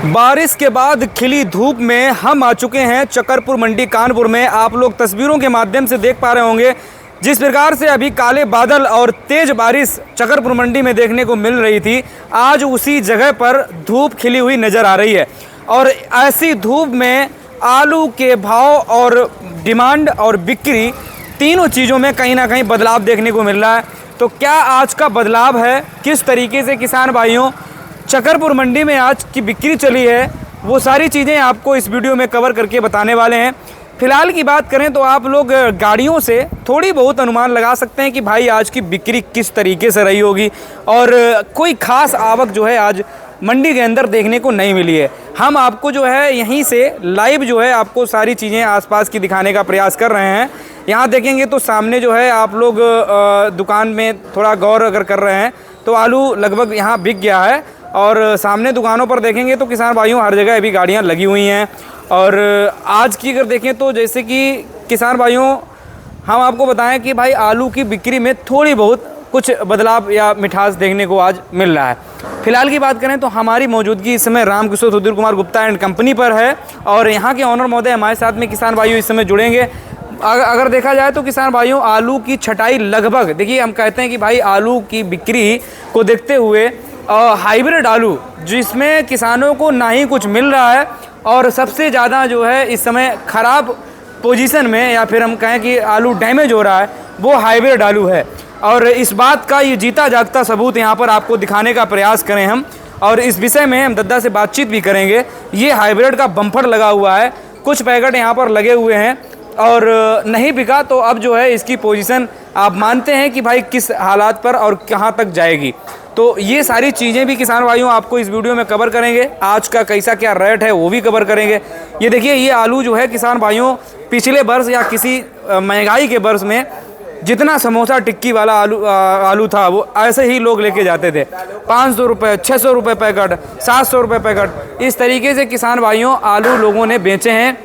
बारिश के बाद खिली धूप में हम आ चुके हैं चकरपुर मंडी कानपुर में। आप लोग तस्वीरों के माध्यम से देख पा रहे होंगे जिस प्रकार से अभी काले बादल और तेज बारिश चकरपुर मंडी में देखने को मिल रही थी, आज उसी जगह पर धूप खिली हुई नज़र आ रही है। और ऐसी धूप में आलू के भाव और डिमांड और बिक्री तीनों चीज़ों में कहीं ना कहीं बदलाव देखने को मिल रहा है। तो क्या आज का बदलाव है, किस तरीके से किसान भाइयों चकरपुर मंडी में आज की बिक्री चली है, वो सारी चीज़ें आपको इस वीडियो में कवर करके बताने वाले हैं। फिलहाल की बात करें तो आप लोग गाड़ियों से थोड़ी बहुत अनुमान लगा सकते हैं कि भाई आज की बिक्री किस तरीके से रही होगी। और कोई ख़ास आवक जो है आज मंडी के अंदर देखने को नहीं मिली है। हम आपको जो है यहीं से लाइव जो है आपको सारी चीज़ें आसपास की दिखाने का प्रयास कर रहे हैं। यहाँ देखेंगे तो सामने जो है आप लोग दुकान में थोड़ा गौर अगर कर रहे हैं तो आलू लगभग यहाँ बिक गया है। और सामने दुकानों पर देखेंगे तो किसान भाइयों हर जगह अभी गाड़ियाँ लगी हुई हैं। और आज की अगर देखें तो जैसे कि किसान भाइयों हम आपको बताएं कि भाई आलू की बिक्री में थोड़ी बहुत कुछ बदलाव या मिठास देखने को आज मिल रहा है। फिलहाल की बात करें तो हमारी मौजूदगी इस समय रामकिशोर सुधीर कुमार गुप्ता एंड कंपनी पर है और यहाँ के ऑनर महोदय हमारे साथ में किसान भाइयों इस समय जुड़ेंगे। अगर देखा जाए तो किसान भाइयों आलू की छटाई लगभग देखिए, हम कहते हैं कि भाई आलू की बिक्री को देखते हुए हाइब्रिड आलू जिसमें किसानों को ना ही कुछ मिल रहा है और सबसे ज़्यादा जो है इस समय ख़राब पोजीशन में या फिर हम कहें कि आलू डैमेज हो रहा है, वो हाइब्रिड आलू है। और इस बात का ये जीता जागता सबूत यहाँ पर आपको दिखाने का प्रयास करें हम, और इस विषय में हम दद्दा से बातचीत भी करेंगे। ये हाइब्रिड का बम्पर लगा हुआ है, कुछ पैकेट यहाँ पर लगे हुए हैं और नहीं बिका तो अब जो है इसकी पोजीशन आप मानते हैं कि भाई किस हालात पर और कहाँ तक जाएगी। तो ये सारी चीज़ें भी किसान भाइयों आपको इस वीडियो में कवर करेंगे। आज का कैसा क्या रेट है वो भी कवर करेंगे। ये देखिए ये आलू जो है किसान भाइयों पिछले वर्ष या किसी महंगाई के वर्ष में जितना समोसा टिक्की वाला आलू था वो ऐसे ही लोग लेके जाते थे। 500 रुपये 600 रुपये पैकेट, 700 रुपये पैकेट, इस तरीके से किसान भाइयों आलू लोगों ने बेचे हैं,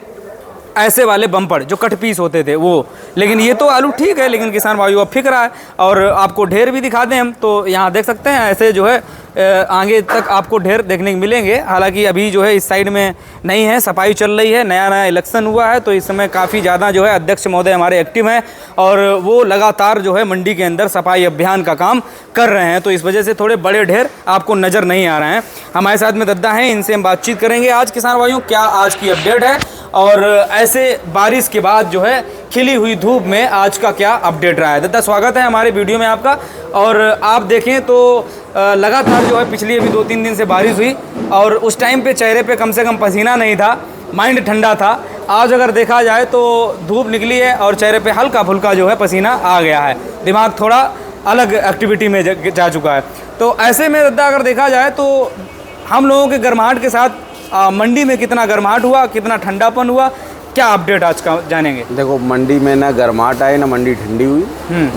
ऐसे वाले बम्पर जो कट पीस होते थे वो। लेकिन ये तो आलू ठीक है, लेकिन किसान भाइयों अब फिक रहा है। और आपको ढेर भी दिखा दें हम तो यहाँ देख सकते हैं ऐसे जो है आगे तक आपको ढेर देखने को मिलेंगे। हालांकि अभी जो है इस साइड में नहीं है, सफाई चल रही है, नया नया इलेक्शन हुआ है तो इस समय काफ़ी ज़्यादा जो है अध्यक्ष महोदय हमारे एक्टिव हैं और वो लगातार जो है मंडी के अंदर सफाई अभियान का काम कर रहे हैं। तो इस वजह से थोड़े बड़े ढेर आपको नज़र नहीं आ रहे हैं। हमारे साथ में दद्दा हैं, इनसे हम बातचीत करेंगे आज किसान भाइयों क्या आज की अपडेट है और ऐसे बारिश के बाद जो है खिली हुई धूप में आज का क्या अपडेट रहा है। दद्दा स्वागत है हमारे वीडियो में आपका। और आप देखें तो लगातार जो है पिछली अभी 2-3 दिन से बारिश हुई और उस टाइम पे चेहरे पे कम से कम पसीना नहीं था, माइंड ठंडा था। आज अगर देखा जाए तो धूप निकली है और चेहरे पे हल्का फुल्का जो है पसीना आ गया है, दिमाग थोड़ा अलग एक्टिविटी में जा चुका है। तो ऐसे में दद्दा अगर देखा जाए तो हम लोगों के गर्माहट के साथ मंडी में कितना गर्माहट हुआ, कितना ठंडापन हुआ, क्या अपडेट आज का जानेंगे। देखो मंडी में ना गर्माहट आए ना मंडी ठंडी हुई।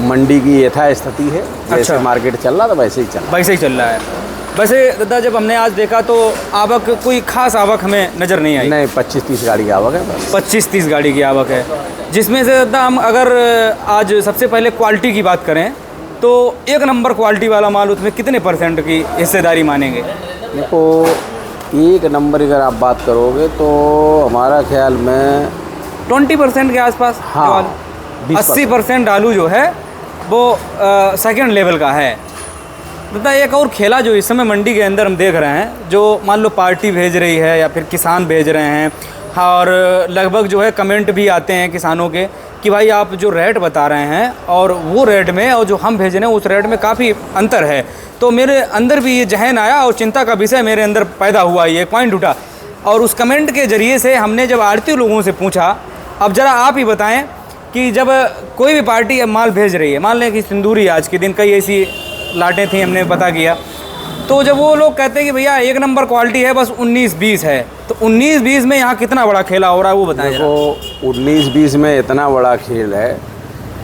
मंडी की यथा स्थिति है, जैसे मार्केट चल रहा था वैसे ही चल रहा है। वैसे दादा जब हमने आज देखा तो आवक कोई खास आवक हमें नज़र नहीं आई। नहीं, 25-30 गाड़ी की आवक है बस। 25-30 गाड़ी की आवक है, जिसमें से दादा हम अगर आज सबसे पहले क्वालिटी की बात करें तो एक नंबर क्वालिटी वाला माल उसमें कितने % की हिस्सेदारी मानेंगे। देखो एक नंबर अगर आप बात करोगे तो हमारा ख्याल में 20% के आसपास। हाँ, 80% आलू जो है वो सेकंड लेवल का है। दादा एक और खेला जो इस समय मंडी के अंदर हम देख रहे हैं, जो मान लो पार्टी भेज रही है या फिर किसान भेज रहे हैं और लगभग जो है कमेंट भी आते हैं किसानों के कि भाई आप जो रेट बता रहे हैं और वो रेट में और जो हम भेज रहे हैं उस रेट में काफ़ी अंतर है। तो मेरे अंदर भी ये जहन आया और चिंता का विषय मेरे अंदर पैदा हुआ, ये पॉइंट उठा। और उस कमेंट के ज़रिए से हमने जब आड़ती लोगों से पूछा, अब ज़रा आप ही बताएं कि जब कोई भी पार्टी माल भेज रही है, मान लें कि सिंदूरी आज के दिन कई ऐसी लाटें थी हमने पता किया, तो जब वो लोग कहते हैं कि भैया एक नंबर क्वालिटी है बस 19-20 है, तो 19-20 में यहाँ कितना बड़ा खेला हो रहा है वो बताएं। देखो 19-20 में इतना बड़ा खेल है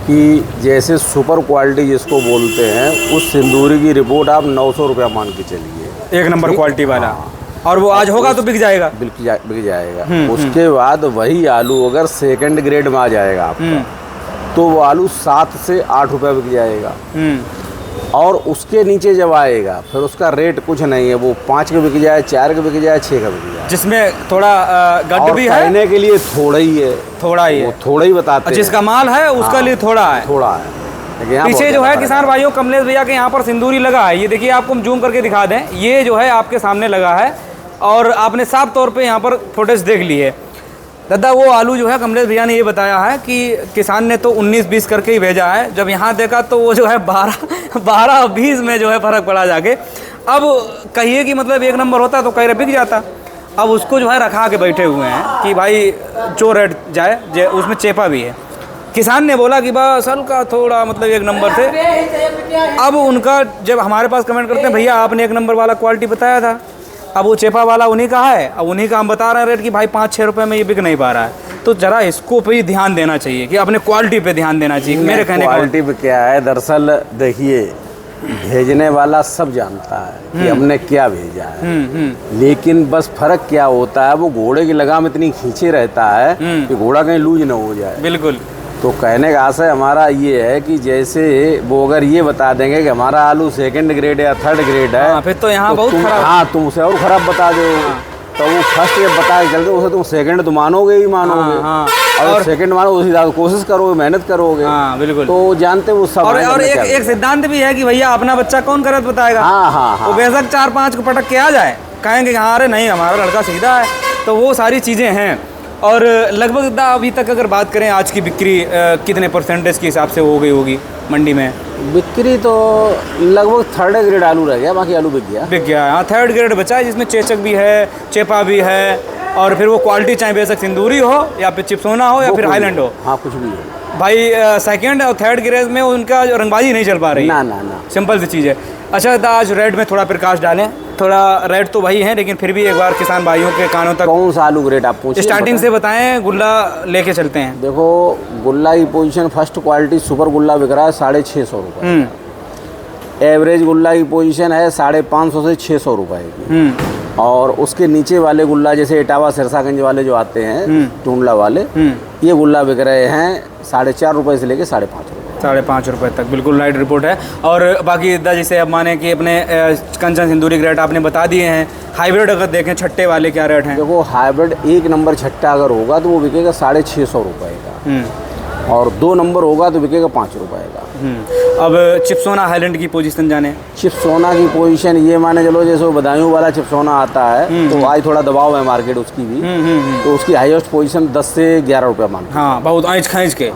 कि जैसे सुपर क्वालिटी जिसको बोलते हैं उस सिंदूरी की रिपोर्ट आप 900 रुपया मान के चलिए, एक नंबर क्वालिटी वाला। हाँ। और वो आज होगा तो बिक जाएगा, बिक जाएगा। उसके बाद वही आलू अगर सेकंड ग्रेड में आ जाएगा आपका तो वो आलू 7 से 8 रुपये बिक जाएगा। और उसके नीचे जब आएगा फिर उसका रेट कुछ नहीं है, वो 5 का बिक जाए, 4 का बिक जाए, 6 का बिक जाए। जिसमें थोड़ा गड्ढ भी है, कहने के लिए थोड़ा ही है, थोड़ा ही है, वो थोड़ा ही बताते हैं। जिसका माल है उसका लिए थोड़ा है, थोड़ा है। लेकिन यहाँ पीछे बहुत जो है ज़्यादा किसान भाइयों कमलेश भैया के यहाँ पर सिंदूरी लगा है। ये देखिए, आपको हम जूम करके दिखा दें, ये जो है आपके सामने लगा है और आपने साफ तौर पे यहाँ पर फुटेज देख ली है। दादा वो आलू जो है कमलेश भैया ने ये बताया है कि किसान ने तो 19-20 करके ही भेजा है, जब यहाँ देखा तो वो जो है 12-20 में जो है फ़र्क पड़ा जाके। अब कहिए कि मतलब एक नंबर होता तो कहीं बिक जाता, अब उसको जो है रखा के बैठे हुए हैं कि भाई जो रेट जाए, उसमें चेपा भी है। किसान ने बोला कि बस हल्का थोड़ा मतलब एक नंबर थे। अब उनका जब हमारे पास कमेंट करते हैं भैया आपने एक नंबर वाला क्वालिटी बताया था, अब वो चेपा वाला उन्हीं का है, अब उन्हीं का हम बता रहे हैं रेट कि भाई 5-6 रुपये में ये बिक नहीं पा रहा है। तो ज़रा इसको पे ध्यान देना चाहिए कि अपने क्वालिटी पे ध्यान देना चाहिए। मेरे कहने का क्वालिटी पे क्या है, दरअसल देखिए भेजने वाला सब जानता है कि हमने क्या भेजा है, लेकिन बस फर्क क्या होता है, वो घोड़े की लगाम इतनी खींचे रहता है कि घोड़ा कहीं लूज ना हो जाए। बिल्कुल। तो कहने का आशय हमारा ये है कि जैसे वो अगर ये बता देंगे कि हमारा आलू 2nd ग्रेड या 3rd ग्रेड है, फिर तो यहाँ बहुत खराब। हाँ, तुम उसे और खराब बता दो। तो वो फर्स्ट जब बता के चलते उसे तुम 2nd तो मानोगे ही मानोगे। और 2nd मानो उसी ज़्यादा कोशिश करोगे, मेहनत करोगे। हाँ बिल्कुल। तो जानते वो सब। और एक सिद्धांत भी है कि भैया अपना बच्चा कौन गलत बताएगा। हाँ। वो बेशक 4-5 को पटक के आ जाए, कहेंगे कि हाँ अरे नहीं हमारा लड़का सीधा है। तो वो सारी चीज़ें हैं। और लगभग अभी तक अगर बात करें आज की बिक्री कितने परसेंटेज के हिसाब से हो गई होगी मंडी में? बिक्री तो लगभग 3rd ग्रेड आलू रह गया, बाकी आलू बिक गया। हाँ 3rd ग्रेड बचा है, जिसमें चेचक भी है, चेपा भी है, और फिर वो क्वालिटी चाहे बेशक सिंदूरी हो या फिर चिप्सोना हो या फिर हाईलैंड हो। हाँ कुछ भी है भाई 2nd और 3rd ग्रेड में उनका रंगबाजी नहीं चल पा रही। ना। सिंपल सी चीज़ है। अच्छा दादा आज रेट में थोड़ा प्रकाश डालें, थोड़ा रेट तो वही है लेकिन फिर भी एक बार किसान भाइयों के कानों तक। कौन सा आलू ग्रेड आप पूछिए, स्टार्टिंग से बताएं, गुल्ला लेके चलते हैं। देखो गुल्ला की पोजीशन फर्स्ट क्वालिटी सुपर गुल्ला बिक रहा है 650 रुपये। एवरेज गुल्ला की पोजीशन है 550 से 600 रुपये की। और उसके नीचे वाले गुल्ला जैसे इटावा सिरसागंज वाले जो आते हैं टूंडला वाले, ये गुल्ला बिक रहे हैं 4.5 रुपये से लेके 5.5 रुपये। 5.5 रुपये तक, बिल्कुल राइट रिपोर्ट है। और बाकी जैसे अब माने कि अपने कंचन सिंदूरी रेट आपने बता दिए हैं। हाइब्रिड अगर देखें छट्टे वाले क्या रेट हैं? देखो हाइब्रिड 1 नंबर छट्टा अगर होगा तो वो बिकेगा 650 रुपये का, और 2 नंबर होगा तो बिकेगा 5 रुपये का। अब चिप्सोना हाईलैंड की पोजीशन जाने। चिप्सोना की पोजीशन ये माने चलो जैसे वो बदायूं वाला चिप्सोना आता है तो आज थोड़ा दबाव है मार्केट उसकी भी, तो उसकी हाईएस्ट पोजीशन 10 से 11 रुपये मांगती है। हाँ बहुत आँच खींच के।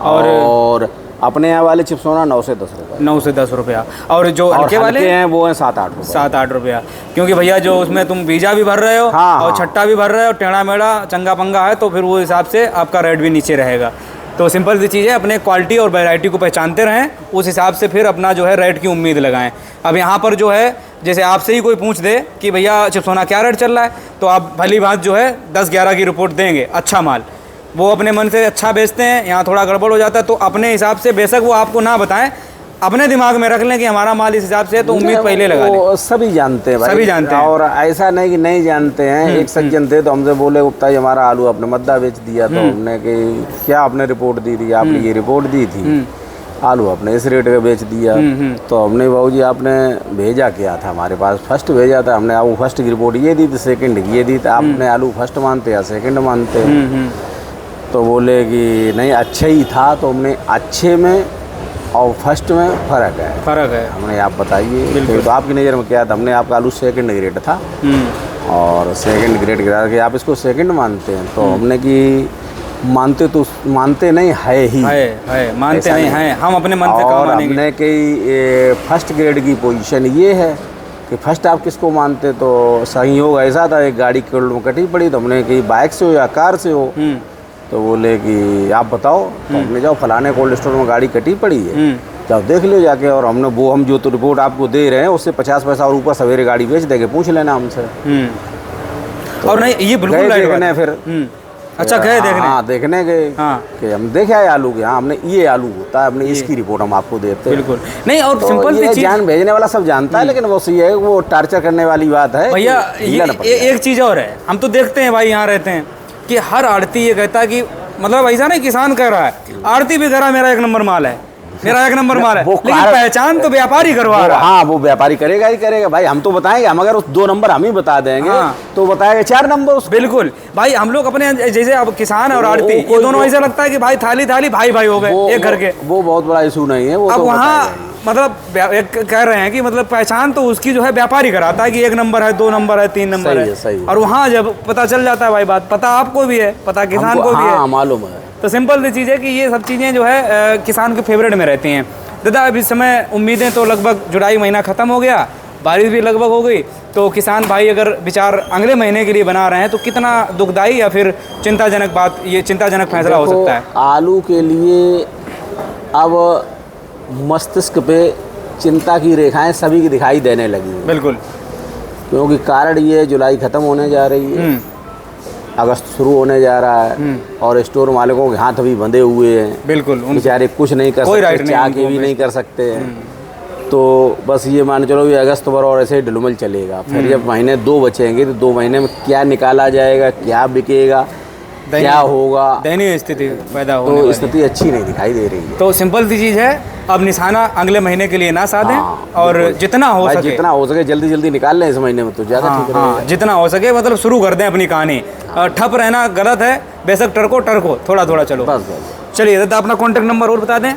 और अपने यहाँ वाले चिप्सोना 9 से 10 रुपये। 9 से 10 रुपया। और जो हल्के वाले हैं वो हैं 7-8 रुपये। 7-8 रुपया, क्योंकि भैया जो उसमें तुम बीजा भी भर रहे हो और छट्टा भी भर रहे हो, टेढ़ा मेढ़ा चंगा पंगा है, तो फिर वो हिसाब से आपका रेट भी नीचे रहेगा। तो सिंपल सी चीज़ है, अपने क्वालिटी और वैरायटी को पहचानते रहें, उस हिसाब से फिर अपना जो है रेट की उम्मीद लगाएं। अब यहाँ पर जो है जैसे आपसे ही कोई पूछ दे कि भैया चिप्सोना क्या रेट चल रहा है, तो आप भली बात जो है 10-11 की रिपोर्ट देंगे। अच्छा माल वो अपने मन से अच्छा बेचते हैं, यहाँ थोड़ा गड़बड़ हो जाता है तो अपने हिसाब से बेशक वो आपको ना बताएं, अपने दिमाग में रख लें कि हमारा माल इस हिसाब से है, तो उम्मीद पहले लगा लें। सभी जानते हैं भाई, सभी जानते हैं। और ऐसा नहीं कि नहीं जानते हैं। एक सज्जन थे तो हमसे बोले गुप्ता जी हमारा आलू आपने मद्दा बेच दिया, तो हमने कि क्या आपने रिपोर्ट दी थी? आपने ये रिपोर्ट दी थी, आलू आपने इस रेट पे बेच दिया। तो हमने बाबू जी आपने भेजा क्या था हमारे पास? फर्स्ट भेजा था हमने, आलू फर्स्ट की रिपोर्ट ये दी थी, 2nd की ये दी थी, आपने आलू फर्स्ट मानते या 2nd मानते? तो बोले कि नहीं अच्छा ही था। तो हमने अच्छे में और फर्स्ट में फ़र्क है। हमने आप बताइए तो आपकी नज़र में क्या था? हमने आपका आलू 2nd ग्रेड था और 2nd ग्रेड गिरा के आप इसको 2nd मानते हैं। तो हमने कि मानते नहीं है ही है मानते नहीं हैं, हम अपने मन से और हमने कि फर्स्ट ग्रेड की पोजीशन ये है कि फर्स्ट आप किसको मानते? तो संयोग ऐसा था एक गाड़ी कोल्ड में कटी पड़ी, तो हमने कि बाइक से हो या कार से हो? तो बोले कि आप बताओ। तो हमने जाओ फलाने कोल्ड स्टोर में गाड़ी कटी पड़ी है, जाओ देख लो जाके। और हमने वो हम जो तो रिपोर्ट आपको दे रहे हैं उससे 50 पैसा और ऊपर सवेरे गाड़ी बेच देंगे, पूछ लेना हमसे। तो और नहीं ये बिल्कुल देखने फिर अच्छा गए देखने? हाँ देखने गए कि हम देखे आए आलू के, हाँ हमने ये आलू होता है, हमने इसकी रिपोर्ट हम आपको देते हैं। बिल्कुल नहीं। और तो सिंपल सी चीज जान भेजने वाला सब जानता है, लेकिन वो सही है वो टार्चर करने वाली बात है भैया। एक चीज़ और है, हम तो देखते हैं भाई यहाँ रहते हैं कि हर आड़ती ये कहता है कि मतलब ऐसा नहीं किसान कह रहा है, आड़ती भी कह रहा है मेरा 1 नंबर माल है, मेरा 1 नंबर माल है, वो लेकिन पहचान तो व्यापारी करवा रहा है। हाँ, वो व्यापारी करेगा ही करेगा भाई, हम तो बताएंगे, हम अगर उस 2 नंबर हम ही बता देंगे हाँ। तो बताएगा 4 नंबर उसको। बिल्कुल भाई, हम लोग अपने जैसे अब किसान और आड़ती ये दोनों ऐसा लगता है कि भाई थाली थाली भाई भाई हो गए एक घर के। वो बहुत बड़ा इशू नहीं है, वो अब तो वहाँ मतलब कह रहे हैं कि मतलब पहचान तो उसकी जो है व्यापारी कराता है कि 1 नंबर है, 2 नंबर है, 3 नंबर है। सही है। और वहाँ जब पता चल जाता है भाई, बात पता आपको भी है, पता किसान को भी है। हाँ, मालूम है। तो सिंपल सी चीज़ है कि ये सब चीज़ें जो है किसान के फेवरेट में रहती हैं। दादा अब इस समय उम्मीदें तो लगभग जुलाई महीना ख़त्म हो गया, बारिश भी लगभग हो गई, तो किसान भाई अगर विचार अगले महीने के लिए बना रहे हैं तो कितना दुखदाई या फिर चिंताजनक बात, ये चिंताजनक फैसला हो सकता है? आलू के लिए अब मस्तिष्क पे चिंता की रेखाएं सभी की दिखाई देने लगी हैं। बिल्कुल, क्योंकि कारण ये जुलाई ख़त्म होने जा रही है, अगस्त शुरू होने जा रहा है और स्टोर मालिकों के हाथ अभी बंधे हुए हैं। बिल्कुल, बेचारे कुछ नहीं कर सकते, चाह के भी नहीं कर सकते हैं। तो बस ये मान चलो ये अगस्त भर और ऐसे ही ढिलमुल चलेगा। फिर जब महीने 2 बचेंगे तो 2 महीने में क्या निकाला जाएगा, क्या बिकेगा, क्या होगा, दयनीय स्थिति पैदा होने तो वाली स्थिति अच्छी नहीं दिखाई दे रही है। तो सिंपल सी चीज़ है, अब निशाना अगले महीने के लिए ना साधें। हाँ, और जितना हो भाई सके जितना हो सके जल्दी जल्दी निकाल लें इस महीने में तो ज़्यादा ठीक रहेगा। हाँ, जितना हो सके मतलब शुरू कर दें अपनी कहानी। ठप रहना गलत है, बेशक टरको थोड़ा थोड़ा चलो। बस बस। चलिए दादा अपना कॉन्टैक्ट नंबर और बता दें।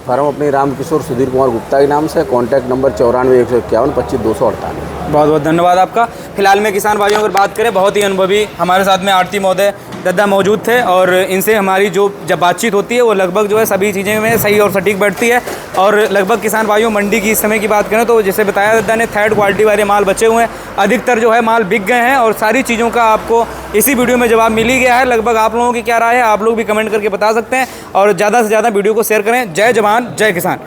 फर्म अपनी रामकिशोर सुधीर कुमार गुप्ता के नाम से, कॉन्टैक्ट नंबर 94 151 25 248। बहुत बहुत धन्यवाद आपका। फिलहाल में किसान भाइयों अगर बात करें, बहुत ही अनुभवी हमारे साथ में आरती महोदय दादा मौजूद थे और इनसे हमारी जो जब बातचीत होती है वो लगभग जो है सभी चीज़ें में सही और सटीक बैठती है। और लगभग किसान भाइयों मंडी की इस समय की बात करें तो जैसे बताया दादा ने, 3rd क्वालिटी वाले माल बचे हुए हैं, अधिकतर जो है माल बिक गए हैं और सारी चीज़ों का आपको इसी वीडियो में जवाब मिल ही गया है। लगभग आप लोगों की क्या राय है, आप लोग भी कमेंट करके बता सकते हैं और ज़्यादा से ज़्यादा वीडियो को शेयर करें। जय जवान जय किसान।